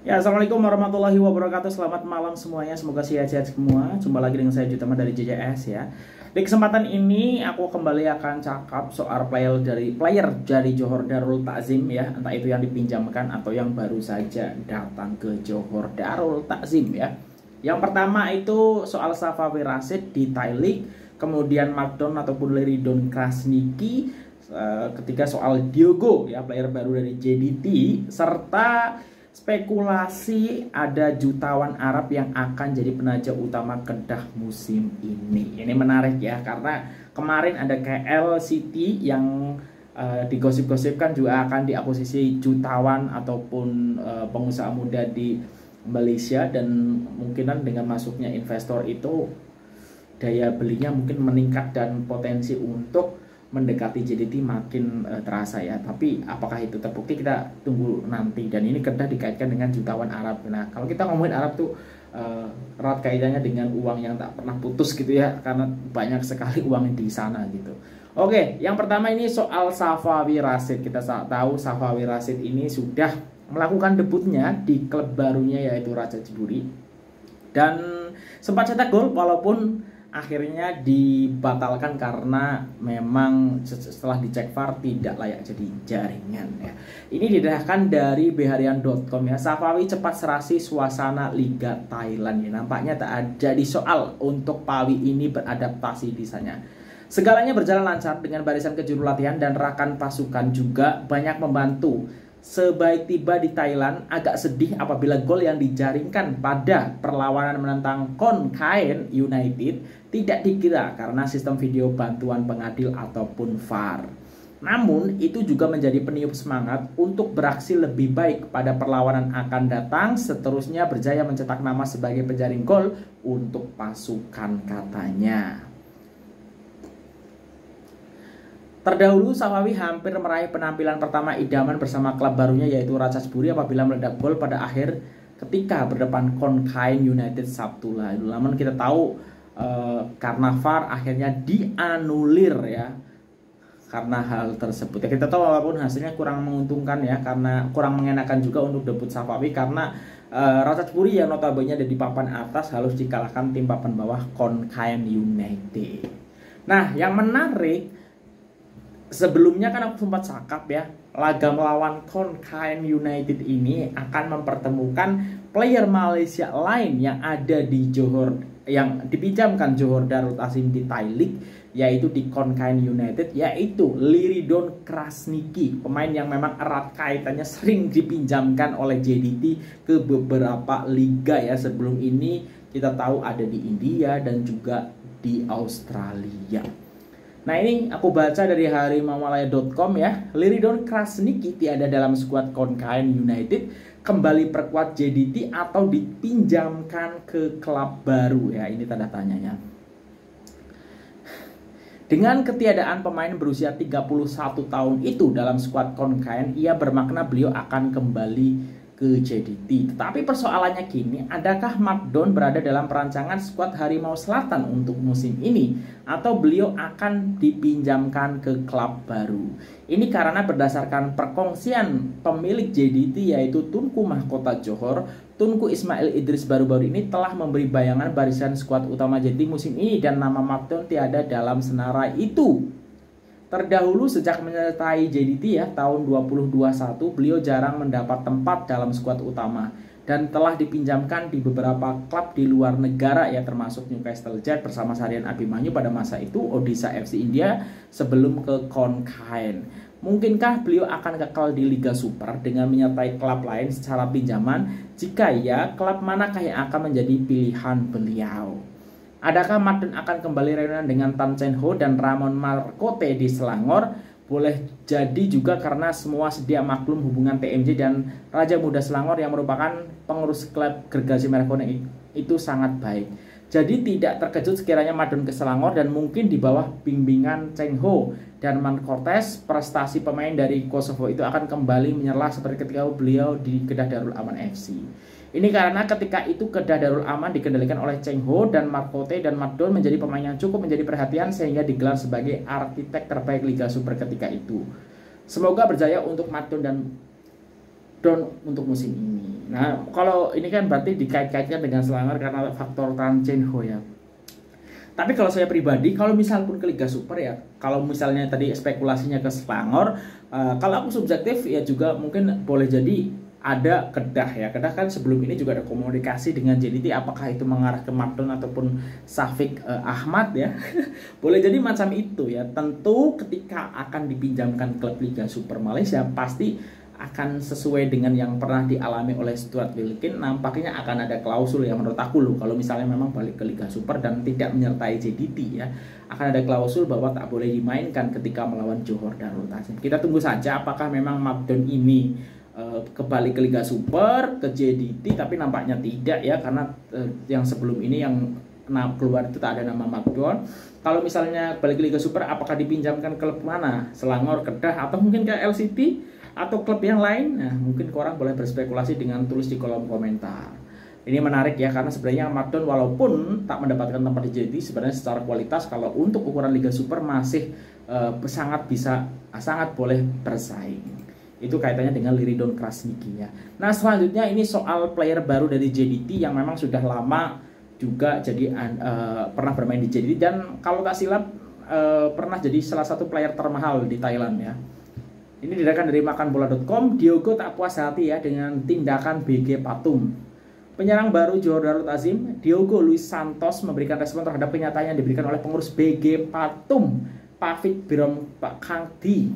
Ya, assalamualaikum warahmatullahi wabarakatuh. Selamat malam semuanya. Semoga sehat-sehat semua. Jumpa lagi dengan saya Jutama dari JJS ya. Di kesempatan ini aku kembali akan cakap soal player dari Johor Darul Takzim ya. Entah itu yang dipinjamkan atau yang baru saja datang ke Johor Darul Takzim ya. Yang pertama itu soal Safawi Rashid di Thai League, kemudian Markdon ataupun Leridon Krasniki, ketiga soal Diogo ya, player baru dari JDT, serta spekulasi ada jutawan Arab yang akan jadi penaja utama Kedah musim ini. Ini menarik ya, karena kemarin ada KL City yang digosip-gosipkan juga akan diakuisisi jutawan ataupun pengusaha muda di Malaysia, dan mungkinan dengan masuknya investor itu daya belinya mungkin meningkat dan potensi untuk mendekati JDT makin terasa ya. Tapi apakah itu terbukti, kita tunggu nanti. Dan ini Kedah dikaitkan dengan jutawan Arab. Nah, kalau kita ngomongin Arab tuh erat kaitannya dengan uang yang tak pernah putus gitu ya, karena banyak sekali uang di sana gitu. Oke, yang pertama ini soal Safawi Rashid. Kita tahu Safawi Rashid ini sudah melakukan debutnya di klub barunya yaitu Raja Jeburi, dan sempat cetak gol walaupun akhirnya dibatalkan karena memang setelah dicek VAR tidak layak jadi jaringan ya. Ini didasarkan dari beharian.com ya. Safawi cepat serasi suasana Liga Thailand ya. Nampaknya tak jadi soal untuk Pawi ini beradaptasi di sana. Segalanya berjalan lancar dengan barisan kejuru latihan dan rekan pasukan juga banyak membantu. Sebaik tiba di Thailand, agak sedih apabila gol yang dijaringkan pada perlawanan menentang Khon Kaen United tidak dikira karena sistem video bantuan pengadil ataupun VAR. Namun, itu juga menjadi peniup semangat untuk beraksi lebih baik pada perlawanan akan datang, seterusnya berjaya mencetak nama sebagai penjaring gol untuk pasukan katanya. Terdahulu Safawi hampir meraih penampilan pertama idaman bersama klub barunya yaitu Raja Jeburi apabila meledak gol pada akhir ketika berdepan Khon Kaen United Sabtu lalu. Namun kita tahu karena VAR akhirnya dianulir ya karena hal tersebut. Ya, kita tahu walaupun hasilnya kurang menguntungkan ya, karena kurang mengenakan juga untuk debut Safawi karena Raja Jeburi yang notabene ada di papan atas harus dikalahkan tim papan bawah Khon Kaen United. Nah, yang menarik, sebelumnya kan aku sempat cakap ya, laga melawan Khon Kaen United ini akan mempertemukan player Malaysia lain yang ada di Johor, yang dipinjamkan Johor Darul Takzim di Thai League, yaitu di Khon Kaen United, yaitu Leridon Krasniki, pemain yang memang erat kaitannya sering dipinjamkan oleh JDT ke beberapa liga ya. Sebelum ini kita tahu ada di India dan juga di Australia. Nah, ini aku baca dari harimaumalaya.com ya. Leridon Krasniki tiada dalam skuad Khon Kaen United, kembali perkuat JDT atau dipinjamkan ke klub baru ya. Ini tanda tanyanya. Dengan ketiadaan pemain berusia 31 tahun itu dalam skuad Khon Kaen, ia bermakna beliau akan kembali ke JDT. Tetapi persoalannya kini, adakah Markdon berada dalam perancangan skuad Harimau Selatan untuk musim ini, atau beliau akan dipinjamkan ke klub baru? Ini karena berdasarkan perkongsian pemilik JDT yaitu Tunku Mahkota Johor, Tunku Ismail Idris baru-baru ini telah memberi bayangan barisan skuad utama JDT musim ini, dan nama Markdon tiada dalam senarai itu. Terdahulu sejak menyertai JDT ya tahun 2021, beliau jarang mendapat tempat dalam skuad utama dan telah dipinjamkan di beberapa klub di luar negara ya, termasuk Newcastle Jets bersama Sarian Abimanyu pada masa itu, Odisha FC India sebelum ke Khon Kaen. Mungkinkah beliau akan kekal di Liga Super dengan menyertai klub lain secara pinjaman? Jika ya, klub manakah yang akan menjadi pilihan beliau? Adakah Markdon akan kembali reunian dengan Tan Chen Ho dan Ramon Marcote di Selangor? Boleh jadi juga karena semua sedia maklum hubungan TMJ dan Raja Muda Selangor yang merupakan pengurus klub Gergasi Merah Kuning itu sangat baik. Jadi tidak terkejut sekiranya Markdon ke Selangor, dan mungkin di bawah bimbingan Chen Ho dan Marcote, prestasi pemain dari Kosovo itu akan kembali menyerlah seperti ketika beliau di Kedah Darul Aman FC. Ini karena ketika itu Kedah Darul Aman dikendalikan oleh Chen Ho dan Marcote, dan Markdon menjadi pemain yang cukup menjadi perhatian sehingga digelar sebagai arsitek terbaik Liga Super ketika itu. Semoga berjaya untuk Markdon dan Don untuk musim ini. Nah, kalau ini kan berarti dikait-kaitkan dengan Selangor karena faktor Tan Chen Ho ya. Tapi kalau saya pribadi, kalau misal pun ke Liga Super ya, kalau misalnya tadi spekulasinya ke Selangor, kalau aku subjektif ya juga mungkin boleh jadi ada Kedah ya. Kedah kan sebelum ini juga ada komunikasi dengan JDT, apakah itu mengarah ke Mardon ataupun Syafiq Ahmad ya. Boleh jadi macam itu ya. Tentu ketika akan dipinjamkan klub Liga Super Malaysia pasti akan sesuai dengan yang pernah dialami oleh Stuart Wilkin. Nampaknya akan ada klausul ya menurut aku loh, kalau misalnya memang balik ke Liga Super dan tidak menyertai JDT ya, akan ada klausul bahwa tak boleh dimainkan ketika melawan Johor Darul Ta'zim. Kita tunggu saja apakah memang Mardon ini kembali ke Liga Super, ke JDT, tapi nampaknya tidak ya, karena yang sebelum ini yang keluar itu tak ada nama Mardon. Kalau misalnya balik ke Liga Super, apakah dipinjamkan klub mana? Selangor, Kedah, atau mungkin ke LCT atau klub yang lain? Nah, mungkin korang boleh berspekulasi dengan tulis di kolom komentar. Ini menarik ya, karena sebenarnya Mardon walaupun tak mendapatkan tempat di JDT, sebenarnya secara kualitas kalau untuk ukuran Liga Super masih sangat boleh bersaing. Itu kaitannya dengan Liridon Krasniki ya. Nah, selanjutnya ini soal player baru dari JDT yang memang sudah lama juga jadi pernah bermain di JDT, dan kalau tak silap pernah jadi salah satu player termahal di Thailand ya. Ini didapatkan dari makanbola.com. Diogo tak puas hati ya dengan tindakan BG Patum. Penyerang baru Johor Darul Ta'zim, Diogo Luis Santos, memberikan respon terhadap pernyataan yang diberikan oleh pengurus BG Patum, Pavit Birom Kangdi.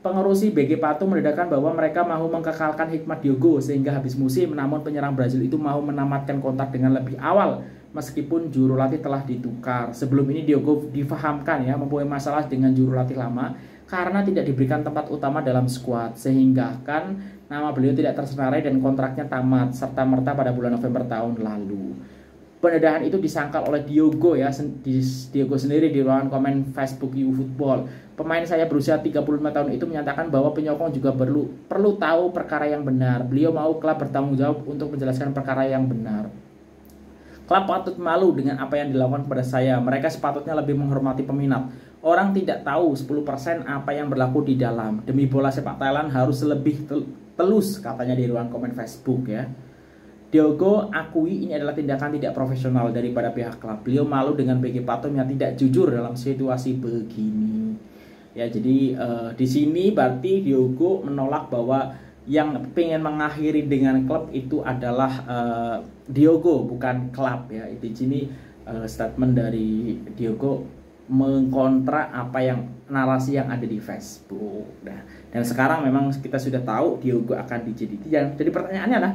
Pengurusi BG Patum menandakan bahwa mereka mahu mengkekalkan hikmat Diogo sehingga habis musim, namun penyerang Brazil itu mau menamatkan kontrak dengan lebih awal meskipun juru latih telah ditukar. Sebelum ini Diogo difahamkan ya mempunyai masalah dengan juru latih lama karena tidak diberikan tempat utama dalam skuad, sehingga kan nama beliau tidak tersenarai dan kontraknya tamat serta-merta pada bulan November tahun lalu. Pendedahan itu disangkal oleh Diogo ya, Diogo sendiri di ruangan komen Facebook YouFootball. Pemain saya berusia 35 tahun itu menyatakan bahwa penyokong juga perlu tahu perkara yang benar. Beliau mau klub bertanggung jawab untuk menjelaskan perkara yang benar. Klub patut malu dengan apa yang dilakukan kepada saya. Mereka sepatutnya lebih menghormati peminat. Orang tidak tahu 10% apa yang berlaku di dalam. Demi bola sepak Thailand harus lebih telus, katanya di ruang komen Facebook ya. Diogo akui ini adalah tindakan tidak profesional daripada pihak klub. Beliau malu dengan BG Patum yang tidak jujur dalam situasi begini. Ya, jadi di sini berarti Diogo menolak bahwa yang pengen mengakhiri dengan klub itu adalah Diogo, bukan klub ya. Di sini statement dari Diogo mengkontra apa yang narasi yang ada di Facebook. Nah, dan sekarang memang kita sudah tahu Diogo akan di JDT. Jadi pertanyaannya adalah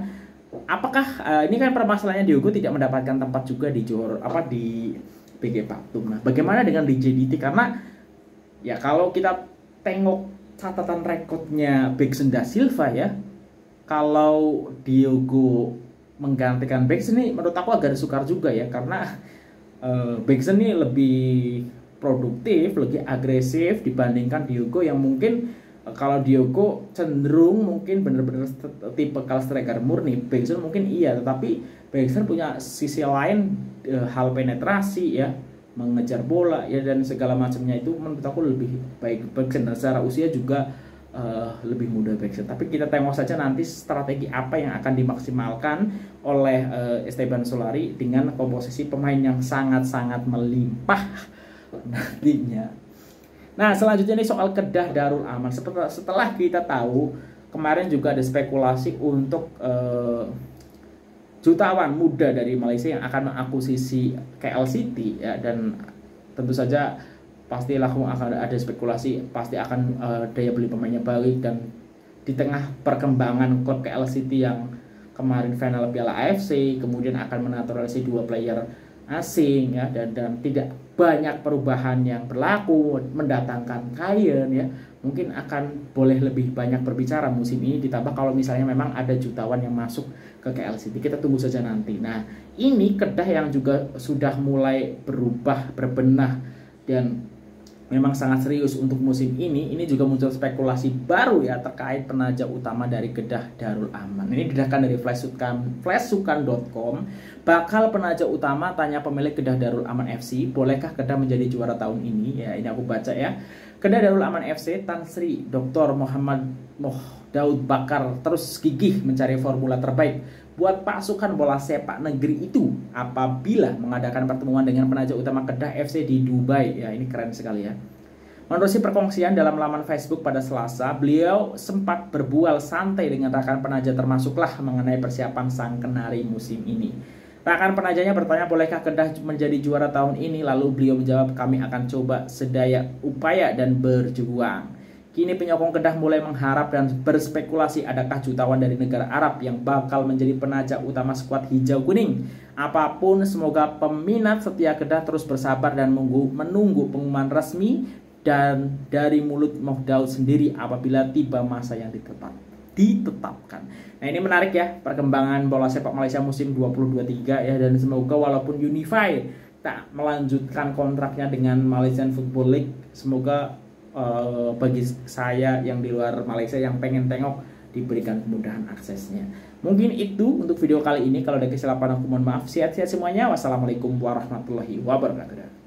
apakah ini kan permasalahannya Diogo tidak mendapatkan tempat juga di Johor di BG Patum. Nah, bagaimana dengan di JDT? Karena ya kalau kita tengok catatan rekodnya Beksen da Silva ya, kalau Diogo menggantikan Beksen ini menurut aku agak sukar juga ya, karena Beksen ini lebih produktif, lebih agresif dibandingkan Diogo yang mungkin kalau Diogo cenderung mungkin benar-benar tipe striker murni. Beksen mungkin iya, tetapi Beksen punya sisi lain, hal penetrasi ya, mengejar bola ya, dan segala macamnya itu menurut aku lebih baik Beksen, dan secara usia juga lebih muda Beksen. Tapi kita tengok saja nanti strategi apa yang akan dimaksimalkan oleh Esteban Solari dengan komposisi pemain yang sangat-sangat melimpah nantinya. Nah, selanjutnya ini soal Kedah Darul Aman. Setelah kita tahu kemarin juga ada spekulasi untuk jutawan muda dari Malaysia yang akan mengakuisisi KL City ya, dan tentu saja pastilah akan ada spekulasi pasti akan daya beli pemainnya baik, dan di tengah perkembangan klub KL City yang kemarin final Piala AFC kemudian akan menaturalisasi 2 player asing ya, dan tidak banyak perubahan yang berlaku, mendatangkan Kayen ya, mungkin akan boleh lebih banyak berbicara musim ini, ditambah kalau misalnya memang ada jutawan yang masuk ke KL City. Kita tunggu saja nanti. Nah, ini Kedah yang juga sudah mulai berbenah dan memang sangat serius untuk musim ini. Ini juga muncul spekulasi baru ya terkait penaja utama dari Kedah Darul Aman. Ini didapatkan dari flashsukan.com. Bakal penaja utama, tanya pemilik Kedah Darul Aman FC, bolehkah Kedah menjadi juara tahun ini? Ya, ini aku baca ya. Kedah Darul Aman FC, Tan Sri Dr. Daud Bakar terus gigih mencari formula terbaik buat pasukan bola sepak negeri itu apabila mengadakan pertemuan dengan penaja utama Kedah FC di Dubai. Ya, ini keren sekali ya. Menerusi perkongsian dalam laman Facebook pada Selasa, beliau sempat berbual santai dengan rekan penaja termasuklah mengenai persiapan sang kenari musim ini. Rekan penajanya bertanya bolehkah Kedah menjadi juara tahun ini, lalu beliau menjawab kami akan coba sedaya upaya dan berjuang. Kini penyokong Kedah mulai mengharap dan berspekulasi adakah jutawan dari negara Arab yang bakal menjadi penaja utama skuad hijau kuning. Apapun, semoga peminat setia Kedah terus bersabar dan menunggu pengumuman resmi dan dari mulut Moh Daud sendiri apabila tiba masa yang ditetapkan. Nah, ini menarik ya perkembangan bola sepak Malaysia musim 2023 ya, dan semoga walaupun Unify tak melanjutkan kontraknya dengan Malaysian Football League, semoga bagi saya yang di luar Malaysia yang pengen tengok diberikan kemudahan aksesnya. Mungkin itu untuk video kali ini. Kalau ada kesilapan aku mohon maaf. Sehat-sehat semuanya. Wassalamualaikum warahmatullahi wabarakatuh.